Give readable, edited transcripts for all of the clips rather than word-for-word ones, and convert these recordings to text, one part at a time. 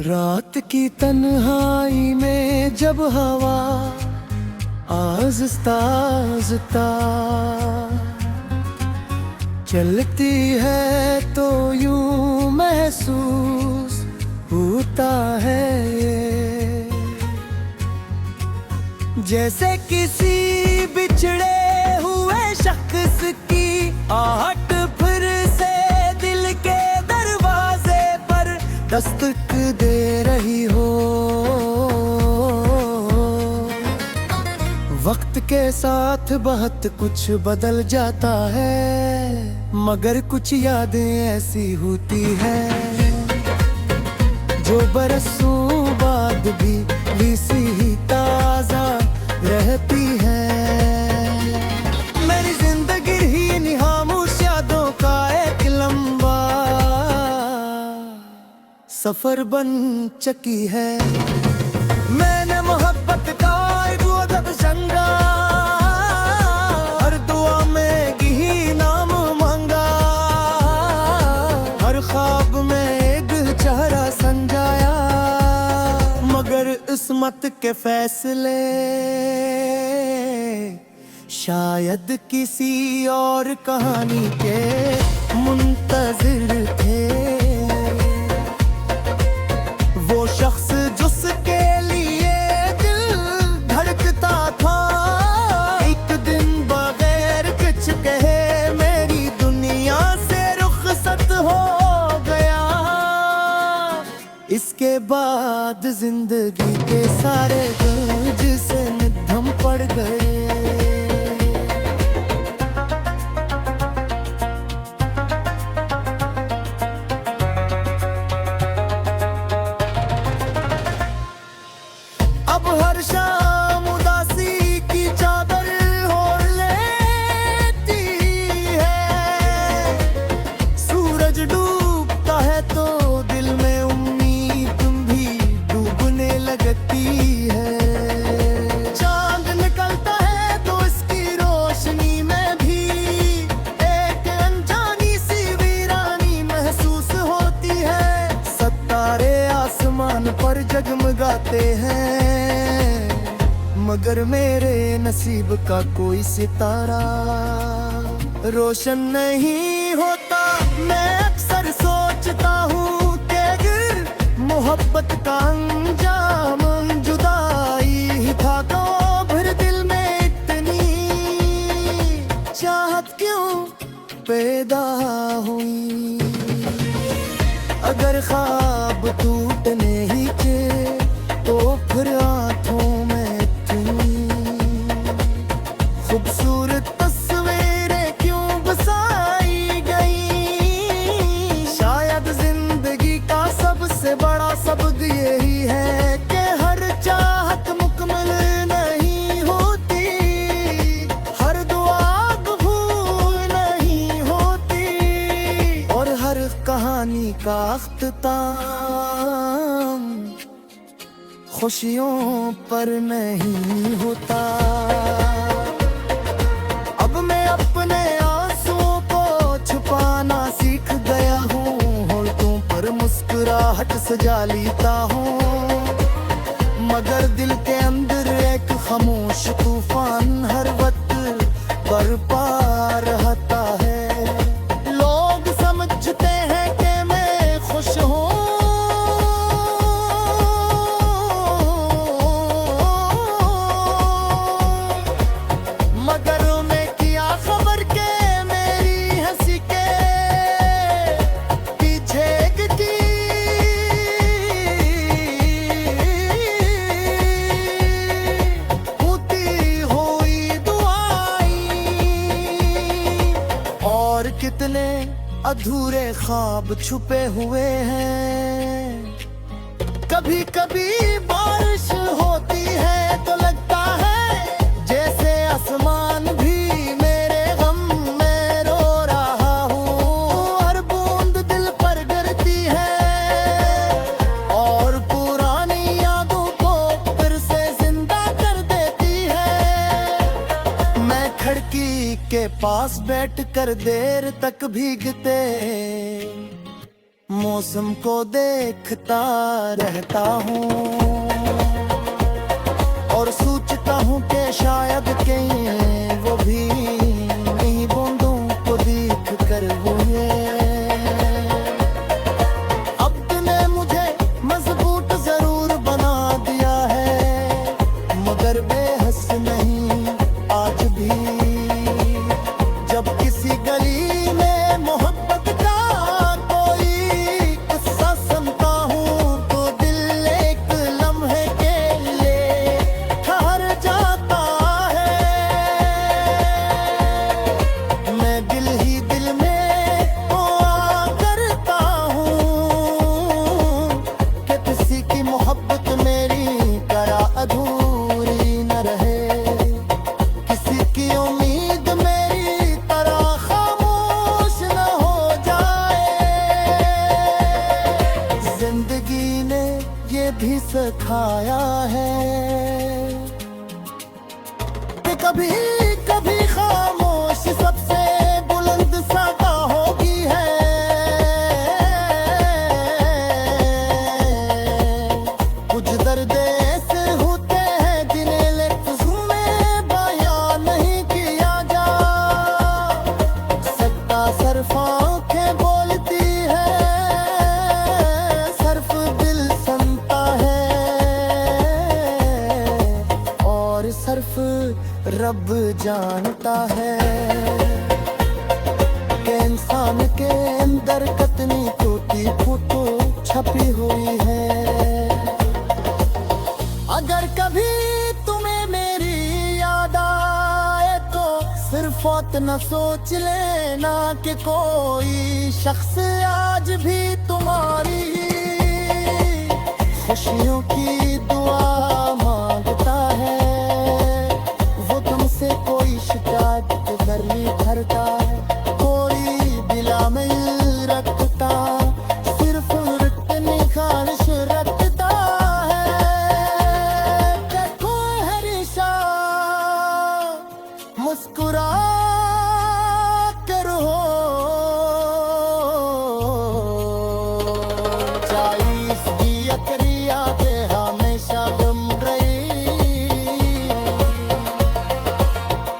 रात की तन्हाई में जब हवा आहिस्ता आहिस्ता चलती है तो यूं महसूस होता है ये, जैसे किसी बिछड़े हुए शख्स की आहट फिर से दिल के दरवाजे पर दस्तक दे रही हो। वक्त के साथ बहुत कुछ बदल जाता है, मगर कुछ यादें ऐसी होती हैं जो बरसों बाद भी वैसी ही ताजा रहती है। मेरी जिंदगी ही इन खामोश यादों का एक लंबा सफर बन चुकी है। मैंने मोहब्बत का एक वक़्त समझा, हर दुआ में ही नाम मांगा, हर ख्वाब में एक चेहरा संजाया, मगर किस्मत के फैसले शायद किसी और कहानी के मुंतजिर थे। वो शख्स जिसके लिए दिल धड़कता था, एक दिन बगैर कुछ कहे मेरी दुनिया से रुखसत हो गया। इसके बाद जिंदगी के सारे बोझ से निधम पड़ गए। अब हर शाम उदासी की चादर ओढ़ लेती है, सूरज डूबता है तो दिल में उम्मीद भी डूबने लगती है। चांद निकलता है तो इसकी रोशनी में भी एक अनजानी सी वीरानी महसूस होती है। सितारे आसमान पर जगमगाते हैं, मगर मेरे नसीब का कोई सितारा रोशन नहीं होता। मैं अक्सर सोचता हूँ कि अगर मोहब्बत का अंजाम जुदाई ही था तो फिर दिल में इतनी चाहत क्यों पैदा हुई। अगर ख्वाब टूटने ही के तो फिर आँखों में इतनी खूबसूरत तस्वीरें क्यों बसाई गई। शायद जिंदगी का सबसे बड़ा सबक यही है कि हर चाहत मुकम्मल नहीं होती, हर दुआ कबूल नहीं होती, और हर कहानी का अख्ताम खुशियों पर नहीं होता। अब मैं अपने आंसुओं को छुपाना सीख गया हूँ, होठों पर मुस्कुराहट सजा लेता हूँ, मगर दिल के अंदर एक खामोश तूफान हर वक्त बरपा रहता है। लोग समझते हैं कि मैं खुश हूँ, मगर उन्हें क्या खबर के मेरी हंसी के पीछे की होती हुई दुआएं, और कितने अधूरे ख्वाब छुपे हुए हैं। कभी कभी बारिश होती है तो लगता है जैसे आसमान भी मेरे गम में रो रहा हूँ। हर बूंद दिल पर गिरती है और पुरानी यादों को फिर से जिंदा कर देती है। मैं खिड़की के पास बैठ कर देर तक भीगते मौसम को देखता रहता हूँ और सोचता हूँ कि शायद कहीं वो भी नहीं बूंदों को देख कर हुए। अब तूने मुझे मजबूत जरूर बना दिया है, मगर बेहस नहीं आज भी। जब किसी गली में मोहब्बत का कोई किस्सा सुनता हूँ तो दिल एक लम्हे के लिए ठहर जाता है। मैं दिल ही दिल में दुआ करता हूँ कि किसी की मोहब्बत मेरी तरह अधूरी न रहे, किसी की उम्मीद मेरी तरह खामोश न हो जाए। जिंदगी ने ये भी सिखाया है कि कभी कभी खामोश सबसे बुलंद सदा होगी है। कुछ दर्द ऐसे होते हैं जिन्हें लफ्ज़ों में बयां नहीं किया जा सकता। सिर्फ आंखें बोलती है, सिर्फ दिल सुनता है और सिर्फ रब जानता है कि इंसान के अंदर कितनी टूटी फूटो छपी हुई है। अगर कभी तुम्हें मेरी याद आए तो सिर्फ इतना सोच लेना कि कोई शख्स आज भी तुम्हारी खुशियों की दुआ मांगता है। वो तुमसे कोई शिकायत नहीं करता है, कोई दिला में रखता, सिर्फ रटने खालिश रखता है। देखो हरीशा मुस्कुरा कर हो, चाहिए इसकी अकरिया के हमेशा गम रही।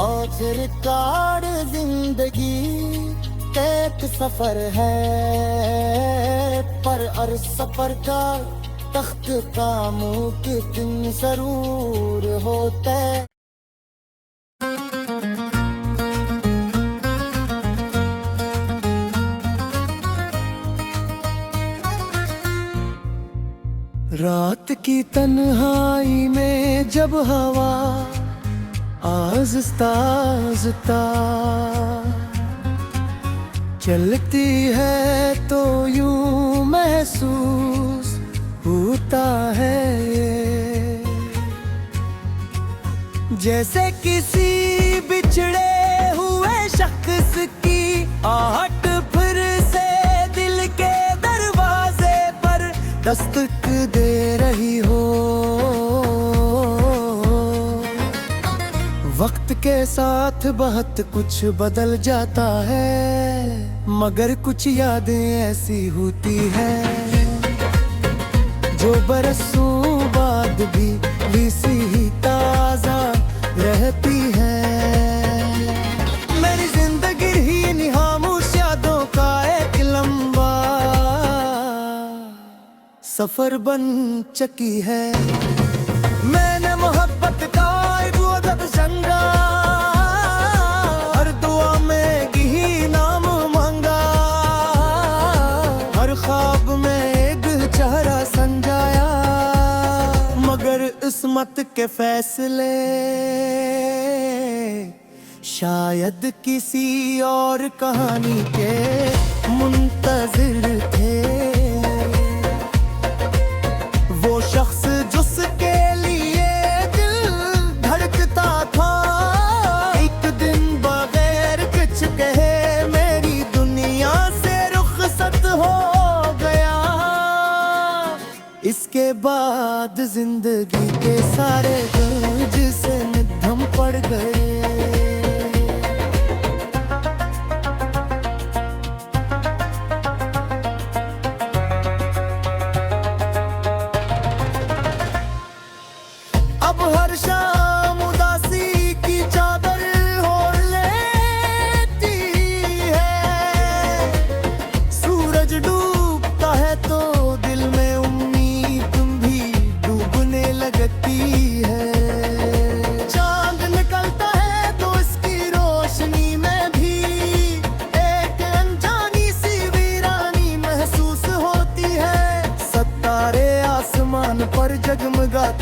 आखिरकार जिंदगी एक सफर है, पर हर सफर का तख्त का मुमकिन जरूर होता है। रात की तन्हाई में जब हवा आहिस्ता आहिस्ता चलती है तो यूं महसूस होता है ये, जैसे किसी बिछड़े हुए शख्स की आहट फिर से दिल के दरवाजे पर दस्तक दे रही हो। वक्त के साथ बहुत कुछ बदल जाता है, मगर कुछ यादें ऐसी होती हैं जो बरसों बाद भी वैसी ही ताजा रहती है। मेरी जिंदगी ही इन खामोश यादों का एक लंबा सफर बन चुकी है। मैंने मोहब्बत का एक वक़्त समझा, हर दुआ में ही नाम मांगा, हर ख्वाब में एक चेहरा संजाया, मगर किस्मत के फैसले शायद किसी और कहानी के मुंतजिर थे। वो शख्स जिसके लिए दिल धड़कता था, एक दिन बगैर कुछ कहे मेरी दुनिया से रुखसत हो गया। इसके बाद जिंदगी के सारे बोझ से निधम पड़ गए।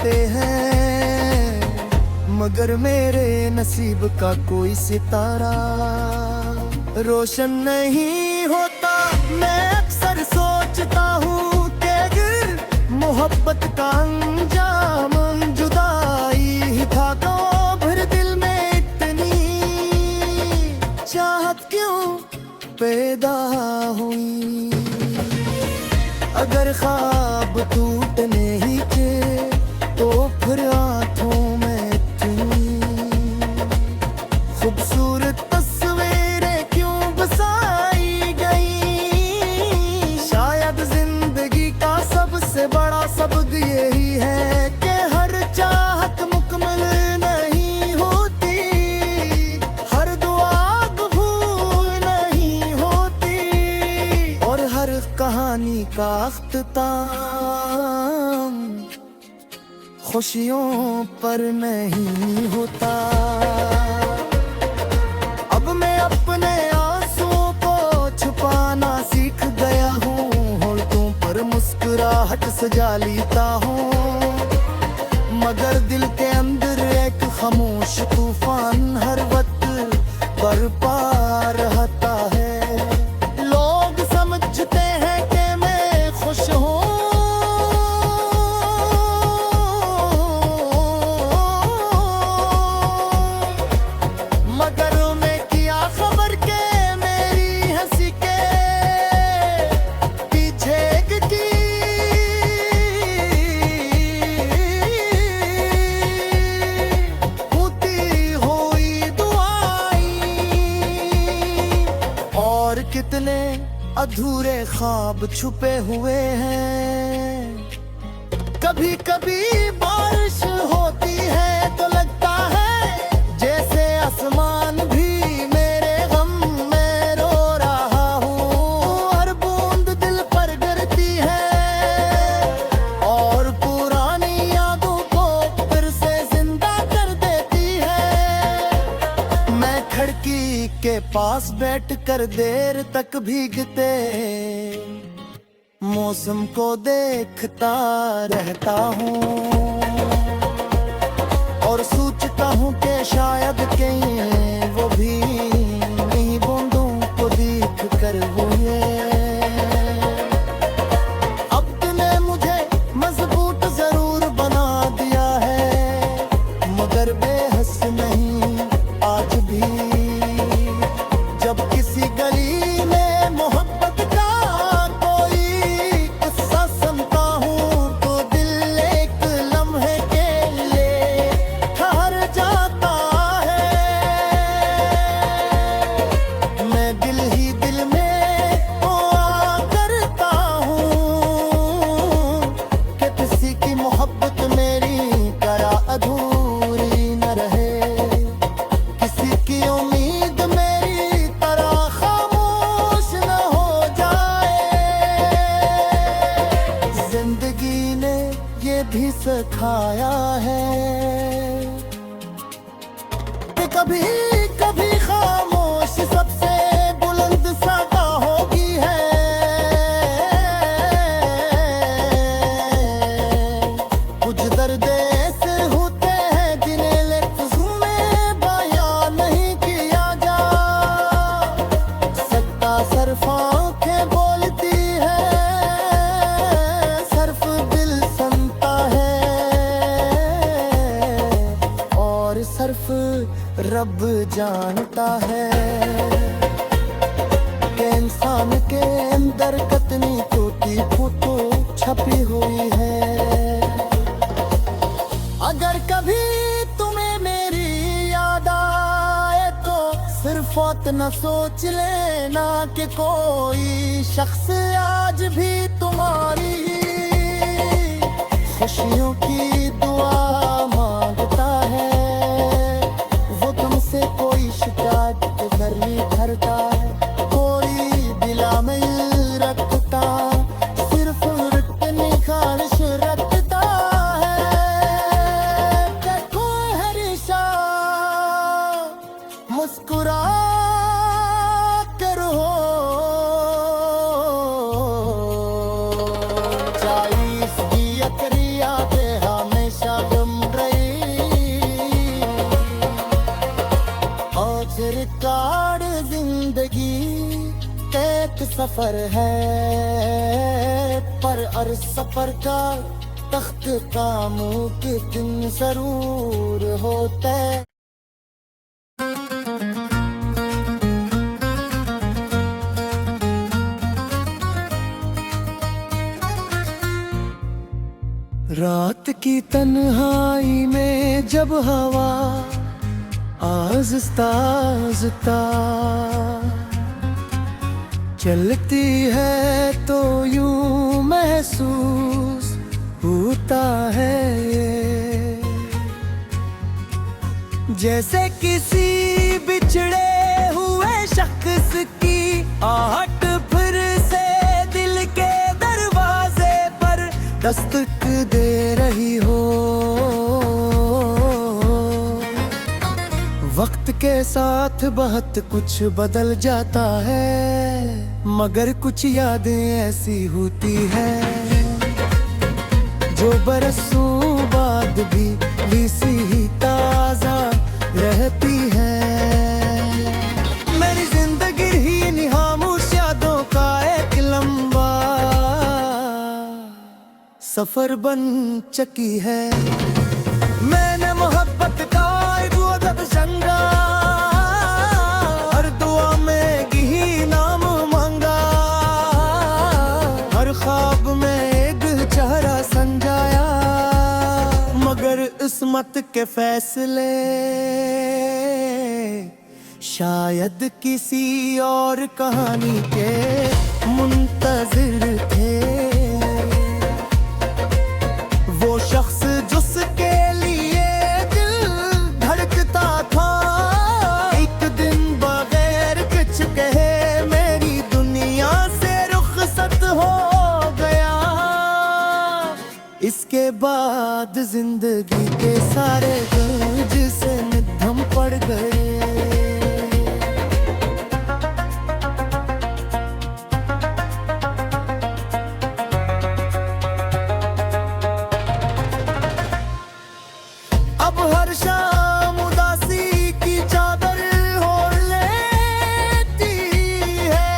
जलते हैं, मगर मेरे नसीब का कोई सितारा रोशन नहीं होता। मैं अक्सर सोचता हूँ कि अगर मोहब्बत का अंजाम जुदाई ही था तो फिर दिल में इतनी चाहत क्यों पैदा हुई। अगर ख्वाब टूटने ही थे तो फिर आंखों में इतनी खूबसूरत तस्वीरें क्यों बसाई गई। शायद जिंदगी का सबसे बड़ा सबक यही है कि हर चाहत मुकम्मल नहीं होती, हर दुआ कबूल नहीं होती, और हर कहानी का अख्ताम खुशियों पर नहीं होता। अब मैं अपने आंसुओं को छुपाना सीख गया हूँ, होठों पर मुस्कुराहट सजा लेता हूँ, मगर दिल के अंदर एक खामोश तूफान हर वक्त बरपा रहता है। लोग समझते हैं कि मैं खुश हूँ, मगर उन्हें क्या खबर के मेरी हंसी के पीछे की होती हुई दुआएं, और कितने अधूरे ख्वाब छुपे हुए हैं। कभी कभी बारिश होती है तो लगता है जैसे आसमान भी मेरे गम में रो रहा हूँ। हर बूंद दिल पर गिरती है और पुरानी यादों को फिर से जिंदा कर देती है। मैं खिड़की के पास बैठकर देर तक भीगते मौसम को देखता रहता हूँ और सोचता हूँ कि शायद कहीं वो भी इन्हीं बूंदों को देख कर हुए। अब तूने मुझे मजबूत जरूर बना दिया है, मगर बेहस नहीं आज भी। जब किसी गली में मोहब्बत का भी सिखाया है कि कभी कभी खामोश सबसे बुलंद सदा होगी है। कुछ दर्द ऐसे होते हैं जिन्हें लफ्ज़ों में बयां नहीं किया जा सकता। सिर्फ आंखें बोलती है, सिर्फ दिल सिर्फ रब जानता है कि इंसान के अंदर कितनी टूटी फोटो छपी हुई है। अगर कभी तुम्हें मेरी याद आए तो सिर्फ इतना सोच लेना कि कोई शख्स आज भी तुम्हारी खुशियों की दुआ मांगता है। से कोई शिकायत नहीं करता है, कोई दिला में रखता, सिर्फ रटने खारिश रखता है। देखो हरीशा मुस्कुरा कर हो चाहिए हमेशा आखिरकार जिंदगी एक सफर है, पर हर सफर का तख्त का मुमकिन जरूर होता है। रात की तन्हाई में जब हवा आहिस्ता आहिस्ता चलती है तो यूं महसूस होता है ये, जैसे किसी बिछड़े हुए शख्स की आहट फिर से दिल के दरवाजे पर दस्तक दे रही हो। वक्त के साथ बहुत कुछ बदल जाता है, मगर कुछ यादें ऐसी होती है जो बरसों बाद भी वैसी ही ताजा रहती है। मेरी जिंदगी ही इन खामोश यादों का एक लंबा सफर बन चुकी है। मैंने मोहब्बत का एक वक़्त समझा, हर दुआ में ही नाम मांगा, हर ख्वाब में एक चेहरा संजाया, मगर किस्मत के फैसले शायद किसी और कहानी के मुंतजिर थे। वो शख्स जिसके लिए दिल धड़कता था, एक दिन बगैर कुछ कहे मेरी दुनिया से रुखसत हो गया। इसके बाद जिंदगी के सारे बोझ से निधम पड़ गए। अब हर शाम उदासी की चादर ओढ़ लेती है,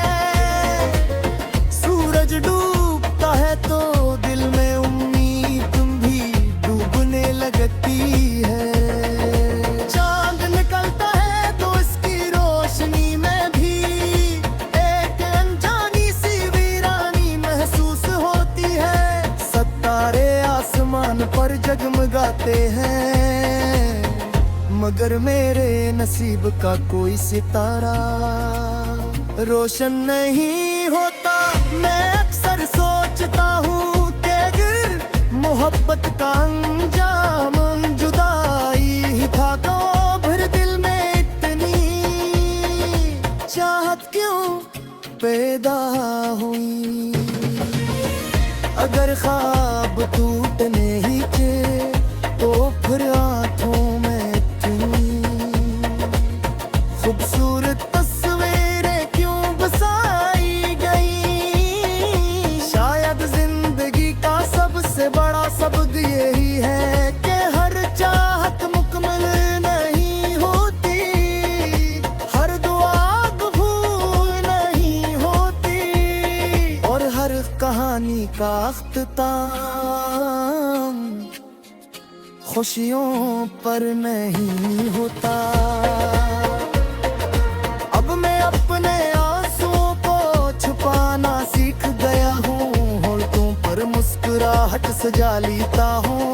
सूरज डूबता है तो दिल में उम्मीद भी डूबने लगती है। चांद निकलता है तो इसकी रोशनी में भी एक अनजानी सी वीरानी महसूस होती है। सितारे आसमान पर जगमगाते हैं, मगर मेरे नसीब का कोई सितारा रोशन नहीं होता। मैं अक्सर सोचता हूँ कि अगर मोहब्बत का अंजाम जुदाई ही था तो फिर दिल में इतनी चाहत क्यों पैदा हुई। अगर ख्वाब टूटने ही थे तो फिर आँखों में इतनी खूबसूरत तस्वीरें क्यों बसाई गई। शायद जिंदगी का सबसे बड़ा सबक यही है कि हर चाहत मुकम्मल नहीं होती, हर दुआ कबूल नहीं होती, और हर कहानी का अख्ताम खुशियों पर नहीं होता। अब मैं अपने आंसुओं को छुपाना सीख गया हूँ, होठों पर मुस्कुराहट सजा लेता हूँ।